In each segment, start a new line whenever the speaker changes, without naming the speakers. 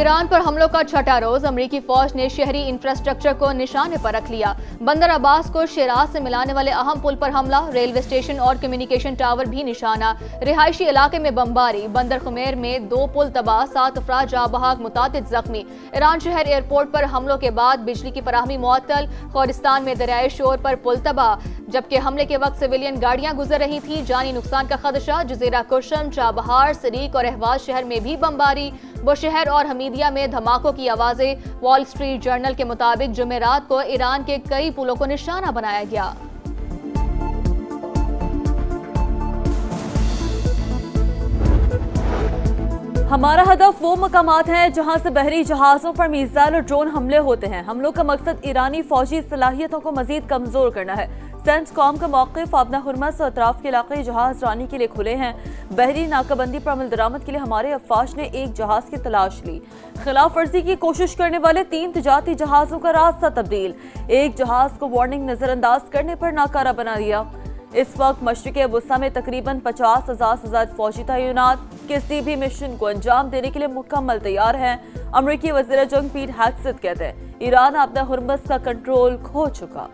Iran पर हमलों का छठा रोज अमरीकी फौज ने शहरी इंफ्रास्ट्रक्चर को निशाने पर रख लिया। बंदर अब्बास को शिराज से मिलाने वाले अहम पुल पर हमला, रेलवे स्टेशन और कम्युनिकेशन टावर भी निशाना, रिहायशी इलाके में बमबारी, बंदर खुमेर में 2 पुल तबाह, 7 अफराद जाँ बहक, मुतादिद जख्मी। ईरान शहर एयरपोर्ट पर हमलों के बाद बिजली की फराहमी मुअत्तल, खोरिस्तान में दरियाए शोर पर पुल तबाह, जबकि हमले के वक्त सिविलियन गाड़ियां गुजर रही थी, जानी नुकसान का खदशा। जजीरा कुशम, चाबहार, सरीक और अहवाज शहर में भी बमबारी, बुशहर और हमीदिया में धमाकों की आवाजें। वॉल स्ट्रीट जर्नल के मुताबिक जुमेरात को ईरान के कई पुलों को निशाना बनाया गया।
हमारा हदफ वो मकामात हैं जहां से बहरी जहाज़ों पर मिसाइल और ड्रोन हमले होते हैं। हमलों का मकसद ईरानी फौजी सलाहियतों को मजीद कमजोर करना है। सेंटकॉम का मौक़िफ़ आबना हुर्मस और अतराफ के इलाके जहाज रानी के लिए खुले हैं। बहरी नाकाबंदी पर अमल दरामद के लिए हमारे अफवाज ने एक जहाज की तलाश ली। खिलाफ वर्जी की कोशिश करने वाले 3 तिजारती जहाज़ों का रास्ता तब्दील, एक जहाज को वार्निंग नजरअंदाज करने पर नाकारा बना दिया। इस वक्त मशरिक़ वुस्ता में तकरीबन 50,000 फौजी तैनात किसी भी मिशन को अंजाम देने के लिए मुकम्मल तैयार हैं। अमरीकी वज़ीर जंग पीट हेग्सेथ कहते हैं ईरान आबना हुर्मस का कंट्रोल खो चुका।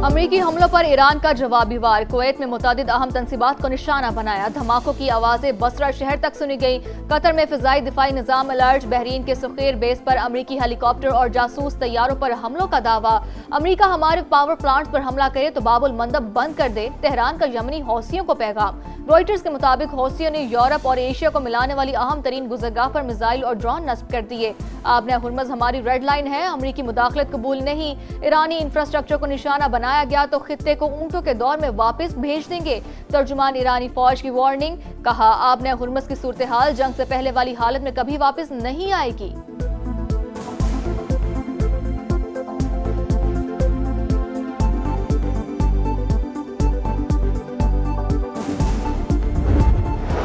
अमरीकी हमलों पर ईरान का जवाबी वार, कुवैत में मुतादिद अहम तंसीबात को निशाना बनाया, धमाकों की आवाजें बसरा शहर तक सुनी गई। कतर में फिजाई दिफाई निजाम अलर्ट, बहरीन के सुखेर बेस पर अमरीकी हेलीकॉप्टर और जासूस तैयारों पर हमलों का दावा। अमरीका हमारे पावर प्लांट्स पर हमला करे तो बाबुल मंदब बंद कर दे, तेहरान का यमनी हौसियों को पैगाम। रॉयटर्स के मुताबिक हौसियों ने यूरोप और एशिया को मिलाने वाली अहम तरीन गुजरगाह पर मिसाइल और ड्रोन नस्ब कर दिए। आबना हुर्मस हमारी रेड लाइन है, अमरीकी मुदाखलत कबूल नहीं। ईरानी इंफ्रास्ट्रक्चर को निशाना बनाया गया तो खित्ते को ऊंटों के दौर में वापस भेज देंगे। तर्जुमान ईरानी फौज की वार्निंग, कहा आबना हुर्मस की सूरत हाल जंग से पहले वाली हालत में कभी वापस नहीं आएगी।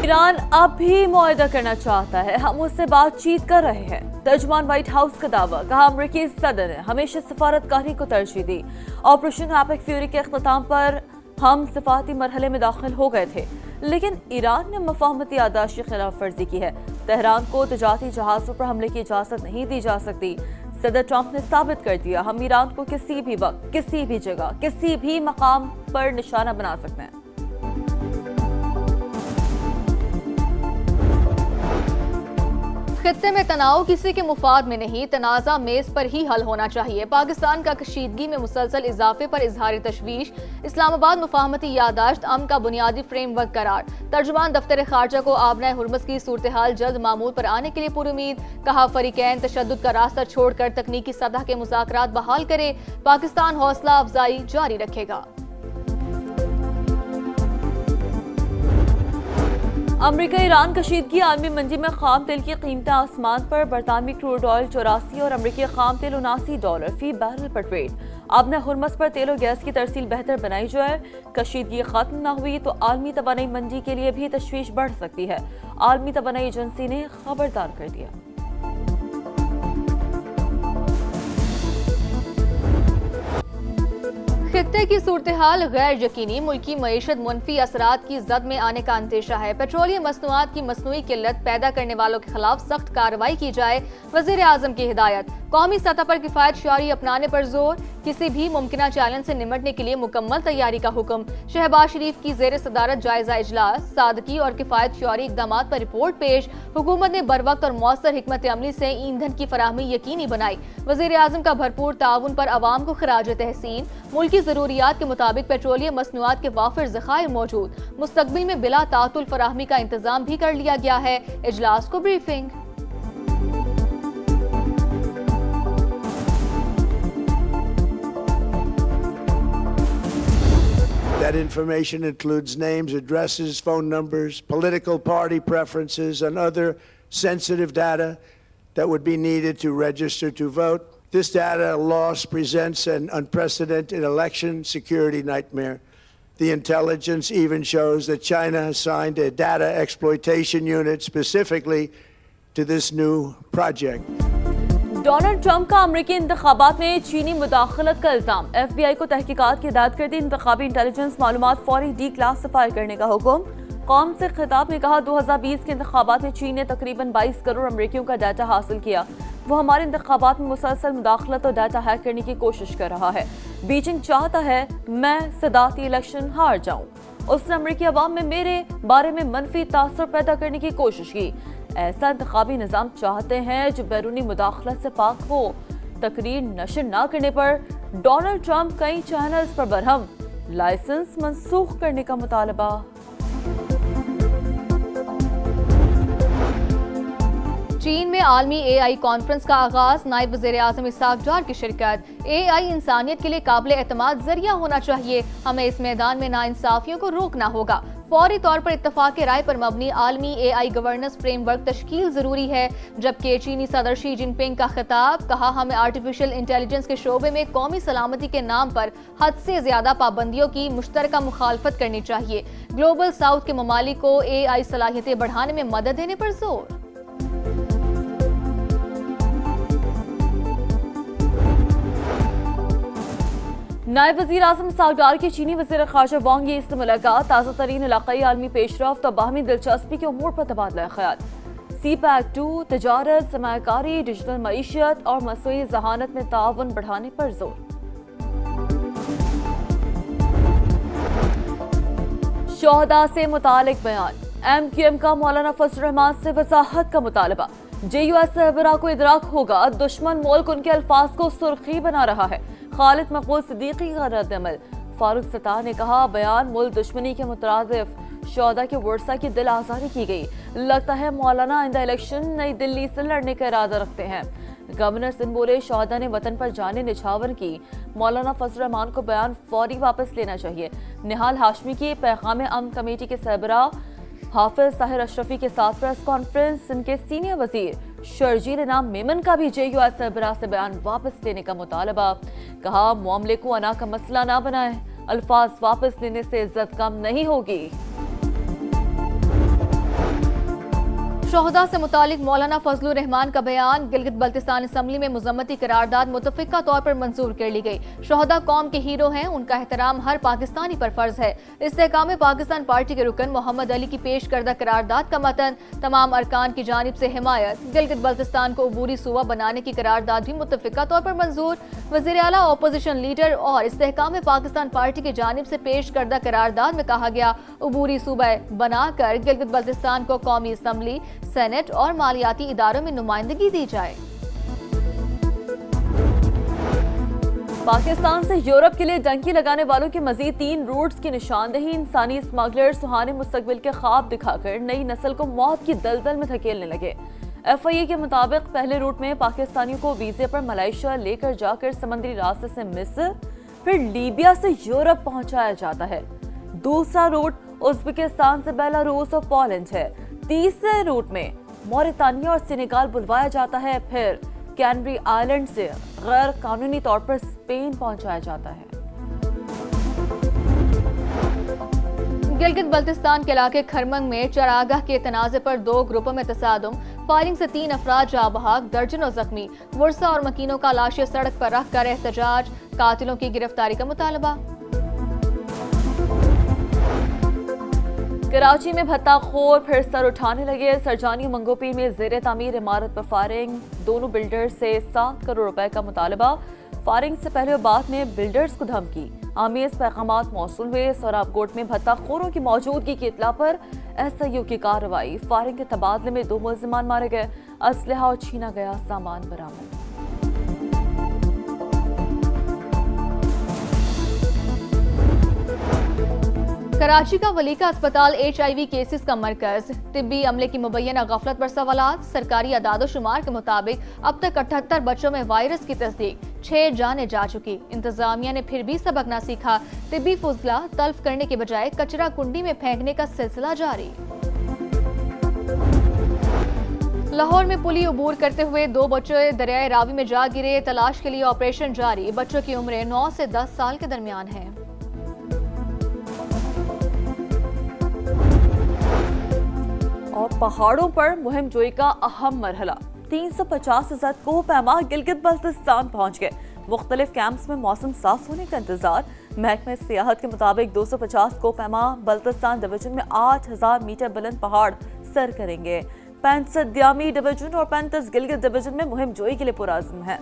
ईरान अब भी मुआहदा करना चाहता है, हम उससे बातचीत कर रहे हैं। तर्जुमान व्हाइट हाउस का दावा, कहा अमरीकी सदर ने हमेशा सफारतकारी को तरजीह दी। ऑपरेशन एपिक फ्यूरी के अख्ताम पर हम सिफाती मरहले में दाखिल हो गए थे, लेकिन ईरान ने मफाहमती यादाश्त की खिलाफ वर्जी की है। तेहरान को तजारती जहाज़ों पर हमले की इजाज़त नहीं दी जा सकती। सदर ट्रंप ने साबित कर दिया हम ईरान को किसी भी वक्त, किसी भी जगह, किसी भी मकाम पर निशाना बना सकते हैं।
खित्ते में तनाव किसी के मुफाद में नहीं, तनाज़ा मेज पर ही हल होना चाहिए। पाकिस्तान का कशीदगी में मुसलसल इजाफे पर इजहार तशवीश, इस्लामाबाद मुफाहमती यादाश्त अमन का बुनियादी फ्रेमवर्क करार। तर्जुमान दफ्तर खारजा को आबना हुर्मस की सूरत हाल जल्द मामूल पर आने के लिए पुरुमीद, कहा फरीकैन तशद्दुद का रास्ता छोड़कर तकनीकी सतह के मुज़ाकरात बहाल करे, पाकिस्तान हौसला अफजाई जारी रखेगा।
अमरीका ईरान कशीदगी, आलमी मंडी में खाम तेल की कीमतें आसमान पर, बरतानवी क्रूड ऑयल 84 और अमरीकी खाम तेल $79 फी बैरल पर ट्रेड। आबना हुर्मस पर तेल और गैस की तरसील बेहतर बनाई जाए, कशीदगी खत्म न हुई तो आलमी तवानाई मंडी के लिए भी तशवीश बढ़ सकती है, आलमी तवानाई एजेंसी ने खबरदार कर दिया।
खित्ते की सूरत हाल गैर यकीनी, मुल्की मईशत मुनफी असरात की जद में आने का अंदेशा है। पेट्रोलियम मसनूआत की मसनूई किल्लत पैदा करने वालों के खिलाफ सख्त कार्रवाई की जाए, वज़ीर आज़म की हिदायत। कौमी सतह पर किफ़ायत शारी अपनाने पर जोर, किसी भी मुमकिन चैलेंज से निमटने के लिए मुकम्मल तैयारी का हुक्म। शहबाज शरीफ की ज़ेर सदारत जायजा इजलास, सादगी और किफ़ायत शारी इक़दाम पर रिपोर्ट पेश। हुकूमत ने बर वक्त और मौसर हिकमत अमली से ईंधन की फराहमी यकीनी बनाई। वज़ीर आज़म का भरपूर ताउन पर आवाम को खराज तहसीन। मुल्की ज़रूरियात के मुताबिक पेट्रोलियम मसनूआत के वाफिर ज़खायर मौजूद, मुस्तकबिल में बिला तातुल फराहमी का इंतजाम भी कर लिया गया है। इजलास को briefing.
That information includes names, addresses, phone numbers, political party preferences, and other sensitive data that would be needed to register to vote. This data loss presents an unprecedented election security nightmare. The intelligence even shows that China has signed a data exploitation unit specifically to this new project.
Donald Trump का अमेरिकी इंतखाबात में चीनी मुदाखलत का इल्जाम। FBI को तहकीकात की हिदायत कर दी। इंतखाबी इंटेलिजेंस मालूमात फौरी डिक्लासिफाई करने का हुक्म। कौम से खिताब में कहा 2020 के इंतखाबात में चीन ने तकरीबन 22 करोड़ अमरीकियों का डाटा हासिल किया। वो हमारे इंतखाबात में मुसलसल मुदाखलत और डाटा हैक करने की कोशिश कर रहा है। बीजिंग चाहता है मैं सदाती इलेक्शन हार जाऊं। उसने अमरीकी अवाम में मेरे बारे में मनफी तासुर पैदा करने की कोशिश की। ऐसा इंतखाबी निज़ाम चाहते हैं जो बैरूनी मुदाखलत से पाक हो। तकरीर नशर न करने पर डोनाल्ड ट्रंप कई चैनल्स पर बरहम। लाइसेंस मंसूख करने का मुतालबा।
चीन में आलमी AI कॉन्फ्रेंस का आगाज। नायब वज़ीर-ए-आज़म इसहाक डार की शिरकत। AI इंसानियत के लिए काबिल एतमाद जरिया होना चाहिए। हमें इस मैदान में नाइंसाफियों को रोकना होगा। फौरी तौर पर इत्तफाक राय पर मबनी आलमी AI गवर्नेंस फ्रेमवर्क तश्कील जरूरी है। जबकि चीनी सदर शी जिनपिंग का खिताब। कहा हमें आर्टिफिशियल इंटेलिजेंस के शोबे में कौमी सलामती के नाम पर हद से ज्यादा पाबंदियों की मुश्तरका मुखालफत करनी चाहिए। ग्लोबल साउथ के ममालिक को AI सलाहियतें बढ़ाने में मदद देने पर जोर।
नायब वज़ीर आज़म इसहाक डार की चीनी वज़ीर ख़ारजा वांग यी से मुलाकात। ताज़ा तरीन इलाक़ाई आलमी पेशरफ्त और बाहमी दिलचस्पी के उमूर पर तबादला ख्याल। CPEC-2 तजारत, सरमायाकारी, डिजिटल मईशत और मसनूई ज़हानत में ताउन बढ़ाने पर जोर। शोहदा से मुतालिक बयान। MQM का मौलाना फजल रहमान से वजाहत का मुतालबा। JUS सरबराह को इदराक होगा दुश्मन मुल्क उनके अल्फाज को सुर्खी बना रहा है। खालिद मकबूल सिद्दीकी का रद्द-ए-अमल। फारूक सत्तार ने कहा बयान मुल्क दुश्मनी के मुतरादिफ। शोहदा के वर्सा की दिल आज़ारी की गई। लगता है मौलाना आइंदा इलेक्शन नई दिल्ली से लड़ने का इरादा रखते हैं। गवर्नर सिंह बोले शोहदा ने वतन पर जाने निछावर की। मौलाना फजल रहमान को बयान फौरी वापस लेना चाहिए। निहाल हाशमी की पैगाम अमन कमेटी के सरबराह हाफिज ताहिर अशरफी के साथ प्रेस कॉन्फ्रेंस। इनके सीनियर वजीर शर्जील इनाम मेमन का भी JUS सरबराह से बयान वापस लेने का मुतालबा। कहा मामले को अना का मसला ना बनाए। अल्फाज वापस लेने से इज्जत कम नहीं होगी।
शोहदा से मुतालिक मौलाना फजलुर रहमान का बयान। गिलगित बल्तिस्तान असम्बली में मुजम्मती करारदाद मुतफ़िका तौर पर मंजूर कर ली गई। शोहदा कौम के हीरो हैं, उनका एहतराम हर पाकिस्तानी पर फर्ज है। इस्तेहकाम पाकिस्तान पार्टी के रुकन मोहम्मद अली की पेश करदा करारदाद का मतन तमाम अरकान की जानिब से हिमायत। गिलगित बल्तिस्तान को अबूरी सूबा बनाने की करारदाद भी मुतफ़िका तौर पर मंजूर। वज़ीर आला ऑपोजिशन लीडर और इस्तेहकाम पाकिस्तान पार्टी की जानिब से पेश करदा करारदाद में कहा गया अबूरी सूबा बनाकर गिलगित बल्तिस्तान को कौमी असम्बली, सेनेट और मालियाती इदारों में नुमाइंदगी दी जाए।
पाकिस्तान से यूरोप के लिए डंकी लगाने वालों के मजीद 3 रूट्स की निशानदेही। इंसानी स्मगलर सुहाने मुस्तकबिल के ख्वाब दिखाकर नई नस्ल को मौत की दलदल में धकेलने लगे। FIA के मुताबिक पहले रूट में पाकिस्तानियों को वीजे पर मलेशिया लेकर जाकर समुद्री रास्ते से मिस्र फिर लीबिया से यूरोप पहुंचाया जाता है। दूसरा रूट उज्बेकिस्तान से बेलारूस और पोलैंड है। तीसरे रूट में मौरितानिया और सेनेगाल बुलवाया जाता है। फिर कैनरी आइलैंड से गैर कानूनी तौर पर स्पेन पहुंचाया जाता है।
गिलगित बल्तिस्तान के इलाके खरमंग में चरागाह के तनाज़े पर 2 ग्रुपों में तसादुम। फायरिंग से 3 अफराद जाँ बहक, दर्जनों जख्मी। वर्सा और मकीनों का लाशें सड़क पर रख कर एहतजाज। कातिलों की गिरफ्तारी का मुतालबा।
कराची में भत्ताखोर फिर सर उठाने लगे। सरजानी मंगोपीर में जेर तामीर इमारत पर फायरिंग। दोनों बिल्डर्स से 7 करोड़ रुपए का मुतालबा। फायरिंग से पहले और बाद में बिल्डर्स को धमकी। आमेज पैगामात मौसूल हुए। सोराबकोट में भत्ताखोरों की मौजूदगी की इत्तला पर SIU की कार्रवाई। फायरिंग के तबादले में 2 मुल्जिमान मारे गए। असलहा और छीना गया सामान बरामद।
कराची का वलीका अस्पताल HIV केसेस का मरकज। तिब्बी अमले की मुबैना गफलत पर सवालात। सरकारी अदाद-ओ-शुमार के मुताबिक अब तक 78 बच्चों में वायरस की तस्दीक। 6 जानें जा चुकी। इंतजामिया ने फिर भी सबक ना सीखा। तिब्बी फुजला तल्फ करने के बजाय कचरा कुंडी में फेंकने का सिलसिला जारी। लाहौर में पुली अबूर करते हुए 2 बच्चे दरियाए रावी में जा गिरे। तलाश के लिए ऑपरेशन जारी। बच्चों की उम्रें 9 से 10 साल के दरमियान है।
और पहाड़ों पर मुहिम जोई का अहम मरहला। 350 से ज्यादा कोहपैमा गिलगित बल्तिस्तान पहुंच गए। मुख्तलिफ कैंप्स में मौसम साफ होने का इंतजार। महकमे सियाहत के मुताबिक 250 कोहपैमा बल्तिस्तान डिवीजन में 8000 मीटर बुलंद पहाड़ सर करेंगे। 65 दियामी डिवीजन और 35 गिलगित डिवीजन में मुहिम जोई के लिए पुरअज़्म है।